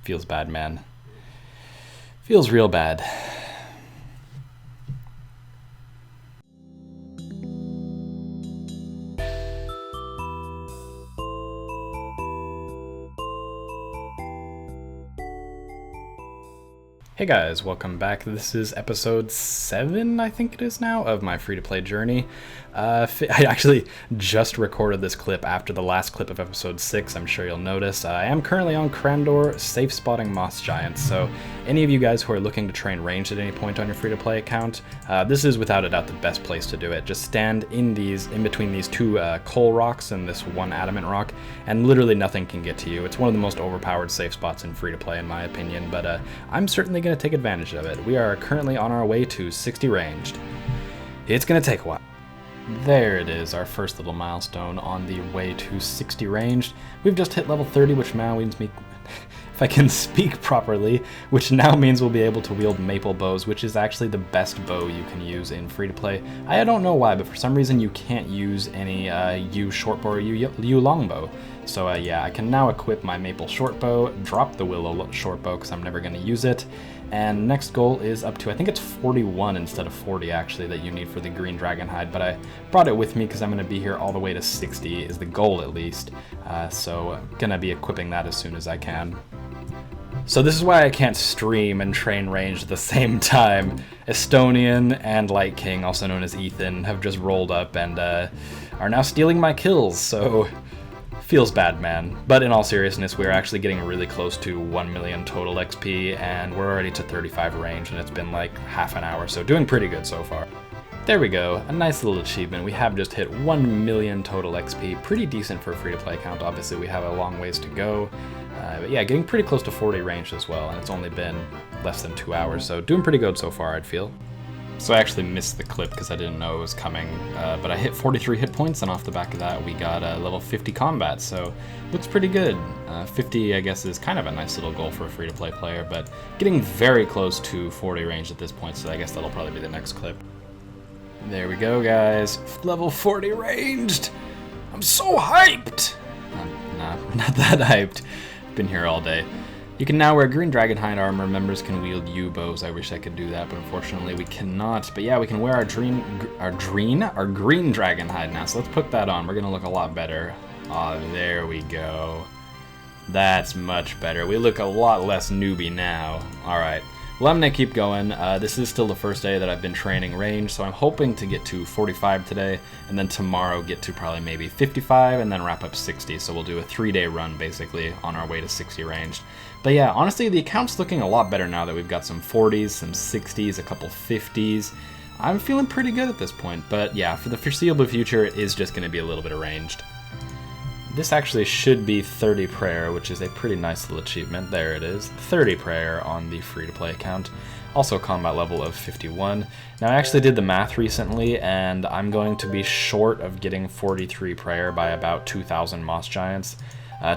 Feels bad, man. Feels real bad. Hey guys, welcome back. This is episode 7, I think it is now, of my free-to-play journey. I actually just recorded this clip after the last clip of episode 6, I'm sure you'll notice. I am currently on Crandor, safe spotting moss giants, so any of you guys who are looking to train ranged at any point on your free-to-play account, this is without a doubt the best place to do it. Just stand in between these two coal rocks and this one adamant rock, and literally nothing can get to you. It's one of the most overpowered safe spots in free-to-play in my opinion, but I'm certainly going to take advantage of it. We are currently on our way to 60 ranged. It's going to take a while. There it is, our first little milestone on the way to 60 ranged. We've just hit level 30, which now means me, if I can speak properly, which now means we'll be able to wield maple bows, which is actually the best bow you can use in free-to-play. I don't know why, but for some reason you can't use any U shortbow or U longbow. So yeah, I can now equip my maple shortbow, drop the willow shortbow because I'm never going to use it, and next goal is up to, I think it's 41 instead of 40 actually that you need for the green dragon hide, but I brought it with me because I'm going to be here all the way to 60 is the goal at least, so I'm going to be equipping that as soon as I can. So this is why I can't stream and train range at the same time. Estonian and Light King, also known as Ethan, have just rolled up and are now stealing my kills, so feels bad, man. But in all seriousness, we're actually getting really close to 1 million total XP, and we're already to 35 range, and it's been like half an hour, so doing pretty good so far. There we go, a nice little achievement. We have just hit 1 million total XP, pretty decent for a free-to-play account. Obviously, we have a long ways to go. But yeah, getting pretty close to 40 range as well, and it's only been less than 2 hours, so doing pretty good so far, I'd feel. So I actually missed the clip because I didn't know it was coming, but I hit 43 hit points, and off the back of that we got a level 50 combat, so looks pretty good. 50, I guess, is kind of a nice little goal for a free-to-play player, but getting very close to 40 range at this point, so I guess that'll probably be the next clip. There we go, guys. Level 40 ranged! I'm so hyped! Nah, not that hyped. Been here all day. You can now wear green dragon hide armor. Members can wield U bows. I wish I could do that, but unfortunately we cannot. But yeah, we can wear our green dragon hide now. So let's put that on. We're gonna look a lot better. Oh, there we go. That's much better. We look a lot less newbie now. All right. Well, I'm gonna keep going. This is still the first day that I've been training range, so I'm hoping to get to 45 today, and then tomorrow get to probably maybe 55, and then wrap up 60. So we'll do a 3-day run basically on our way to 60 ranged. But yeah, honestly, the account's looking a lot better now that we've got some 40s, some 60s, a couple 50s. I'm feeling pretty good at this point, but yeah, for the foreseeable future, it is just gonna be a little bit arranged. This actually should be 30 prayer, which is a pretty nice little achievement. There it is, 30 prayer on the free-to-play account. Also combat level of 51. Now I actually did the math recently, and I'm going to be short of getting 43 prayer by about 2,000 moss giants.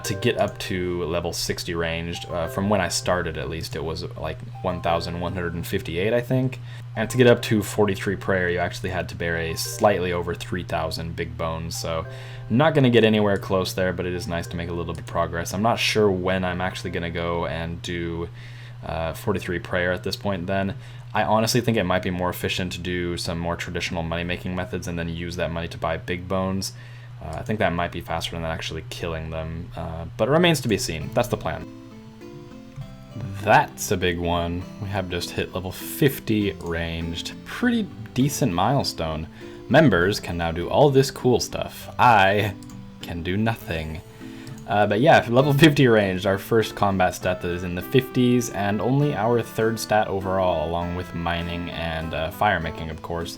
To get up to level 60 ranged, from when I started at least, it was like 1,158 I think. And to get up to 43 prayer, you actually had to bear a slightly over 3,000 big bones, so not going to get anywhere close there, but it is nice to make a little bit of progress. I'm not sure when I'm actually going to go and do 43 prayer at this point then. I honestly think it might be more efficient to do some more traditional money-making methods and then use that money to buy big bones. I think that might be faster than actually killing them, but it remains to be seen. That's the plan. That's a big one. We have just hit level 50 ranged. Pretty decent milestone. Members can now do all this cool stuff. I can do nothing. But yeah, level 50 ranged, our first combat stat that is in the 50s, and only our third stat overall, along with mining and fire making, of course.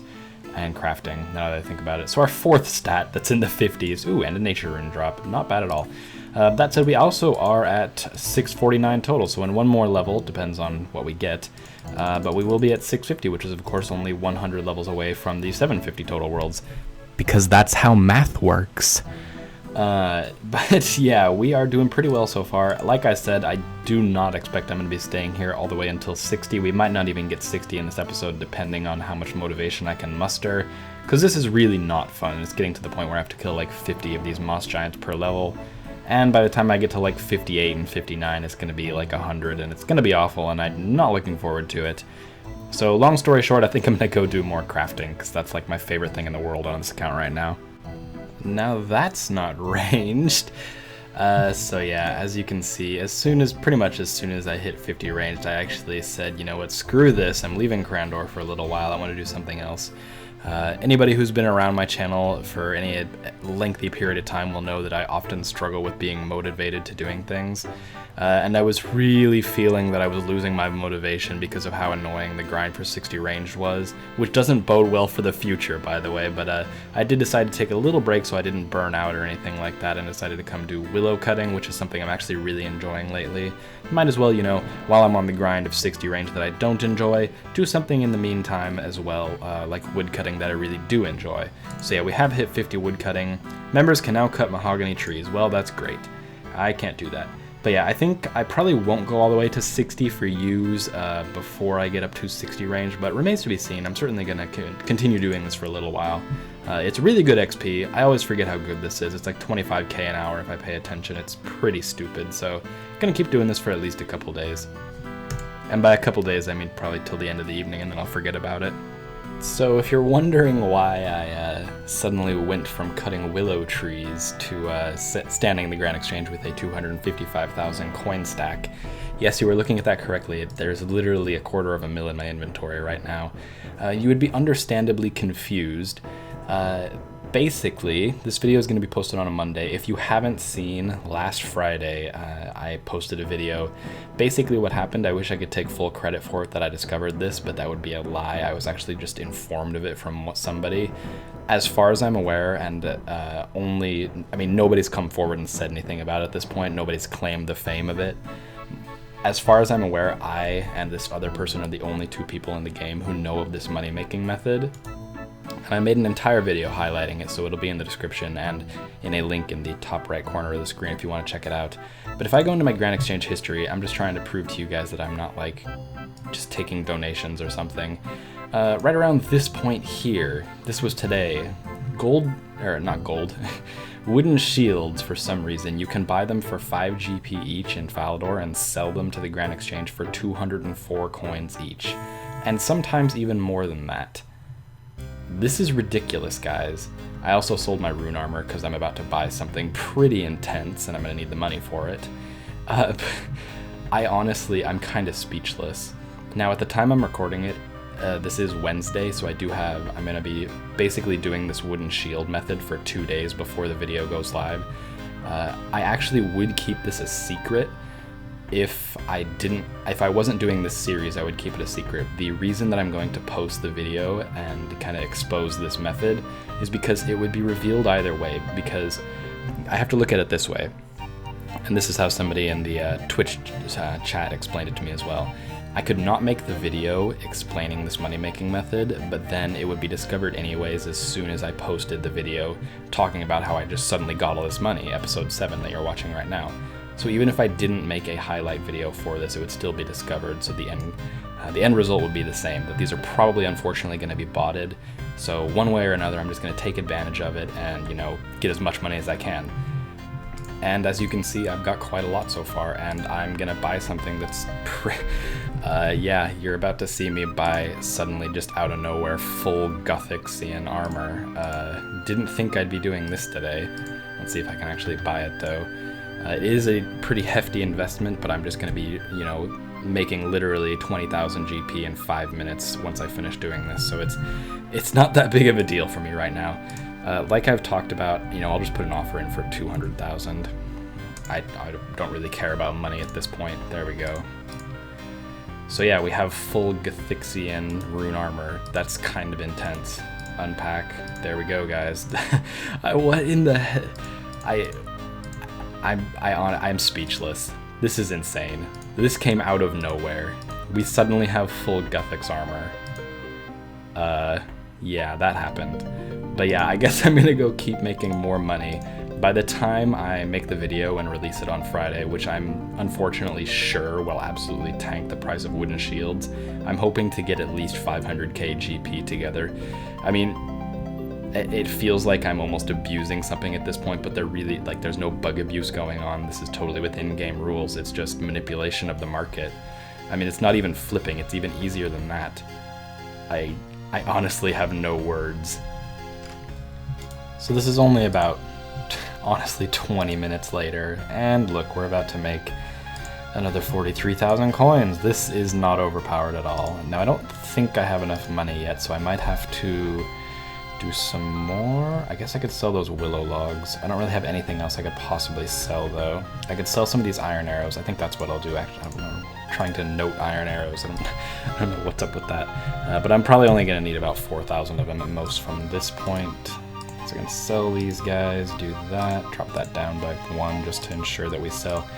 And crafting, now that I think about it. So our fourth stat that's in the 50s. Ooh, and a nature rune drop. Not bad at all. That said, we also are at 649 total, so in one more level, depends on what we get, but we will be at 650, which is of course only 100 levels away from the 750 total worlds. Because that's how math works. But yeah, we are doing pretty well so far. Like I said, I do not expect I'm going to be staying here all the way until 60. We might not even get 60 in this episode, depending on how much motivation I can muster, because this is really not fun. It's getting to the point where I have to kill like 50 of these moss giants per level, And by the time I get to like 58 and 59, it's going to be like 100, and it's going to be awful, and I'm not looking forward to it. So long story short, I think I'm going to go do more crafting, because that's like my favorite thing in the world on this account right now. Now that's not ranged. So yeah, as you can see, pretty much as soon as I hit 50 ranged, I actually said, you know what, screw this, I'm leaving Crandor for a little while, I want to do something else. Anybody who's been around my channel for any lengthy period of time will know that I often struggle with being motivated to doing things. And I was really feeling that I was losing my motivation because of how annoying the grind for 60 ranged was, which doesn't bode well for the future, by the way, but I did decide to take a little break so I didn't burn out or anything like that, and decided to come do willow cutting, which is something I'm actually really enjoying lately. Might as well, you know, while I'm on the grind of 60 range that I don't enjoy, do something in the meantime as well, like wood cutting that I really do enjoy. So yeah, we have hit 50 wood cutting. Members can now cut mahogany trees. Well, that's great. I can't do that. But yeah, I think I probably won't go all the way to 60 for use before I get up to 60 range, but remains to be seen. I'm certainly going to continue doing this for a little while. It's really good XP. I always forget how good this is. It's like 25k an hour if I pay attention. It's pretty stupid, so I'm going to keep doing this for at least a couple days. And by a couple days, I mean probably till the end of the evening, and then I'll forget about it. So if you're wondering why I suddenly went from cutting willow trees to standing in the Grand Exchange with a 255,000 coin stack, yes, you were looking at that correctly. There's literally $250,000 in my inventory right now. You would be understandably confused. Basically, this video is going to be posted on a Monday. If you haven't seen, last Friday I posted a video. Basically what happened, I wish I could take full credit for it that I discovered this, but that would be a lie. I was actually just informed of it from somebody. As far as I'm aware, and nobody's come forward and said anything about it at this point. Nobody's claimed the fame of it. As far as I'm aware, I and this other person are the only two people in the game who know of this money-making method. And I made an entire video highlighting it, so it'll be in the description and in a link in the top right corner of the screen if you want to check it out. But if I go into my Grand Exchange history, I'm just trying to prove to you guys that I'm not like just taking donations or something. Right around this point here, this was today, wooden shields, for some reason, you can buy them for 5 GP each in Falador and sell them to the Grand Exchange for 204 coins each, and sometimes even more than that. This is ridiculous, guys. I also sold my rune armor because I'm about to buy something pretty intense and I'm going to need the money for it. I'm kind of speechless. Now, at the time I'm recording it, this is Wednesday, so I'm going to be basically doing this wooden shield method for 2 days before the video goes live. I actually would keep this a secret. If I wasn't doing this series, I would keep it a secret. The reason that I'm going to post the video and kind of expose this method is because it would be revealed either way, because I have to look at it this way. And this is how somebody in the Twitch chat explained it to me as well. I could not make the video explaining this money-making method, but then it would be discovered anyways as soon as I posted the video talking about how I just suddenly got all this money, episode 7 that you're watching right now. So even if I didn't make a highlight video for this, it would still be discovered, so the end result would be the same, that these are probably unfortunately going to be botted. So one way or another, I'm just going to take advantage of it and, you know, get as much money as I can. And as you can see, I've got quite a lot so far, and I'm going to buy something that's yeah, you're about to see me buy, suddenly just out of nowhere, full Gothixian armor. Didn't think I'd be doing this today. Let's see if I can actually buy it though. It is a pretty hefty investment, but I'm just going to be, you know, making literally 20,000 GP in 5 minutes once I finish doing this, so it's not that big of a deal for me right now. Like I've talked about, you know, I'll just put an offer in for 200,000. I don't really care about money at this point. There we go. So yeah, we have full Gothixian rune armor. That's kind of intense. Unpack. There we go, guys. What in the heck? I'm speechless. This is insane. This came out of nowhere. We suddenly have full Gothix armor. Yeah, that happened. But yeah, I guess I'm gonna go keep making more money. By the time I make the video and release it on Friday, which I'm unfortunately sure will absolutely tank the price of wooden shields, I'm hoping to get at least 500k GP together. I mean, it feels like I'm almost abusing something at this point, but they're really, like, there's no bug abuse going on. This is totally within game rules. It's just manipulation of the market. I mean, it's not even flipping. It's even easier than that. I honestly have no words. So this is only about, honestly, 20 minutes later, and look, we're about to make another 43,000 coins. This is not overpowered at all. Now, I don't think I have enough money yet, so I might have to do some more. I guess I could sell those willow logs. I don't really have anything else I could possibly sell, though. I could sell some of these iron arrows. I think that's what I'll do, actually. I don't know. I'm trying to note iron arrows. I don't know what's up with that. But I'm probably only going to need about 4,000 of them at most from this point. So I can sell these guys, do that, drop that down by 1 just to ensure that we sell.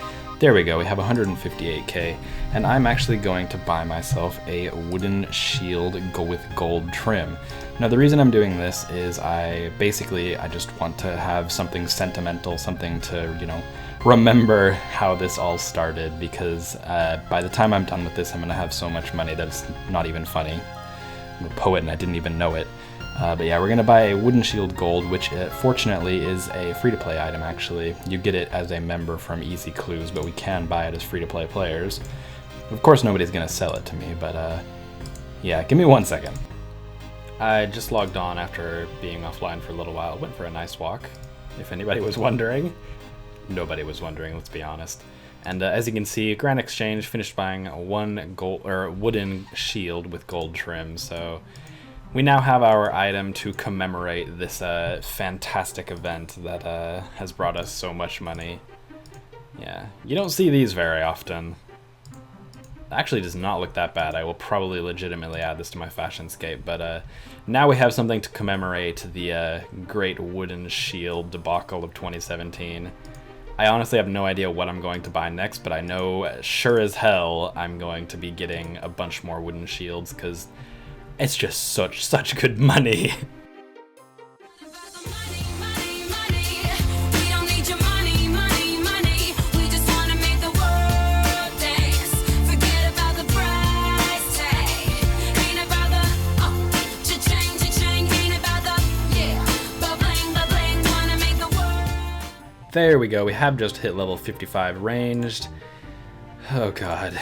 There we go, we have 158k, and I'm actually going to buy myself a wooden shield with gold trim. Now the reason I'm doing this is I just want to have something sentimental, something to, you know, remember how this all started, because by the time I'm done with this, I'm going to have so much money that it's not even funny. I'm a poet and I didn't even know it. But yeah, we're going to buy a wooden shield gold, which fortunately is a free-to-play item, actually. You get it as a member from Easy Clues, but we can buy it as free-to-play players. Of course, nobody's going to sell it to me, but yeah, give me 1 second. I just logged on after being offline for a little while. Went for a nice walk, if anybody was wondering. Nobody was wondering, let's be honest. And as you can see, Grand Exchange finished buying one wooden shield with gold trim, so we now have our item to commemorate this fantastic event that has brought us so much money. Yeah, you don't see these very often. Actually does not look that bad. I will probably legitimately add this to my fashionscape, but now we have something to commemorate the great wooden shield debacle of 2017. I honestly have no idea what I'm going to buy next, but I know sure as hell I'm going to be getting a bunch more wooden shields, because it's just such good money. There we go, we have just hit level 55 ranged. Oh god.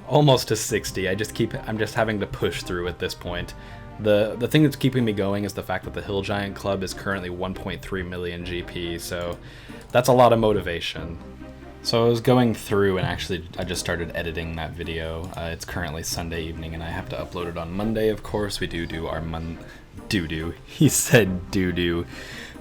Almost to 60. I'm just having to push through at this point. The thing that's keeping me going is the fact that the Hill Giant Club is currently 1.3 million GP, so that's a lot of motivation. So I was going through and actually I just started editing that video. It's currently Sunday evening and I have to upload it on Monday, of course. We do our doo-doo. He said doo-doo.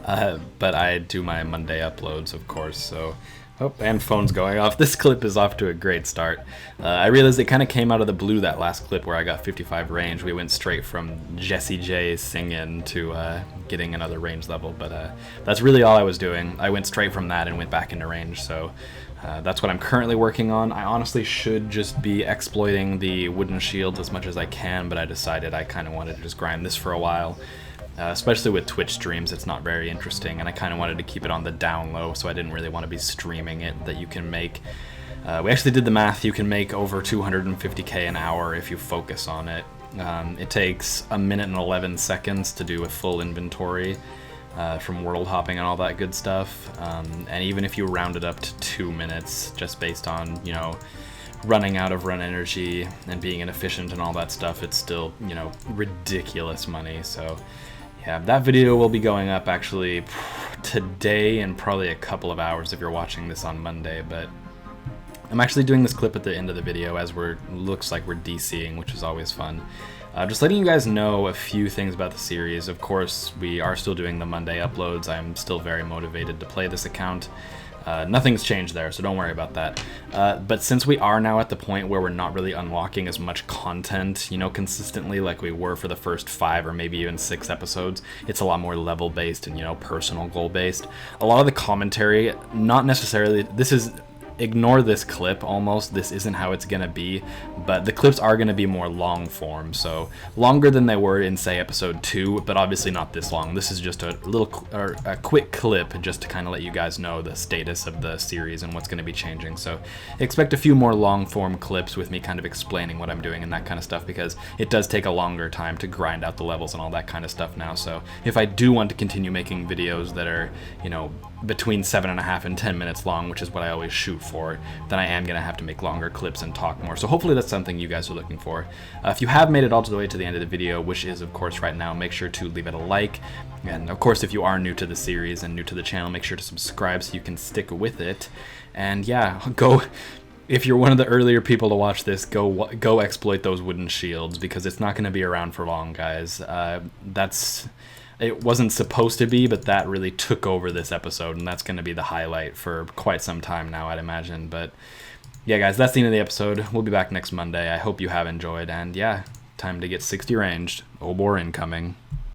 But I do my Monday uploads, of course, so... Oh, and phone's going off. This clip is off to a great start. I realized it kind of came out of the blue, that last clip where I got 55 range. We went straight from Jessie J singing to getting another range level, but that's really all I was doing. I went straight from that and went back into range, so that's what I'm currently working on. I honestly should just be exploiting the wooden shields as much as I can, but I decided I kind of wanted to just grind this for a while. Especially with Twitch streams, it's not very interesting, and I kind of wanted to keep it on the down low, so I didn't really want to be streaming it. That you can make, we actually did the math, you can make over 250k an hour if you focus on it. It takes 1 minute and 11 seconds to do a full inventory from world hopping and all that good stuff, and even if you round it up to 2 minutes, just based on, you know, running out of run energy and being inefficient and all that stuff, it's still, you know, ridiculous money. So yeah, that video will be going up actually today in probably a couple of hours if you're watching this on Monday, but I'm actually doing this clip at the end of the video as looks like we're DCing, which is always fun. Just letting you guys know a few things about the series. Of course, we are still doing the Monday uploads. I'm still very motivated to play this account. Nothing's changed there, so don't worry about that. But since we are now at the point where we're not really unlocking as much content, you know, consistently like we were for the first 5 or maybe even 6 episodes, it's a lot more level-based and, you know, personal goal-based. A lot of the commentary, not necessarily, ignore this clip almost. This isn't how it's gonna be, but the clips are gonna be more long form, so longer than they were in, say, episode 2, but obviously not this long. This is just a quick clip just to kind of let you guys know the status of the series and what's gonna be changing. So expect a few more long form clips with me kind of explaining what I'm doing and that kind of stuff, because it does take a longer time to grind out the levels and all that kind of stuff now. So if I do want to continue making videos that are, you know, between 7.5 and 10 minutes long, which is what I always shoot for, then I am going to have to make longer clips and talk more. So hopefully that's something you guys are looking for. If you have made it all the way to the end of the video, which is of course right now, make sure to leave it a like. And of course, if you are new to the series and new to the channel, make sure to subscribe so you can stick with it. And yeah, if you're one of the earlier people to watch this, go exploit those wooden shields, because it's not going to be around for long, guys. It wasn't supposed to be, but that really took over this episode, and that's going to be the highlight for quite some time now, I'd imagine. But yeah, guys, that's the end of the episode. We'll be back next Monday. I hope you have enjoyed, and yeah, time to get 60 ranged. Obor incoming.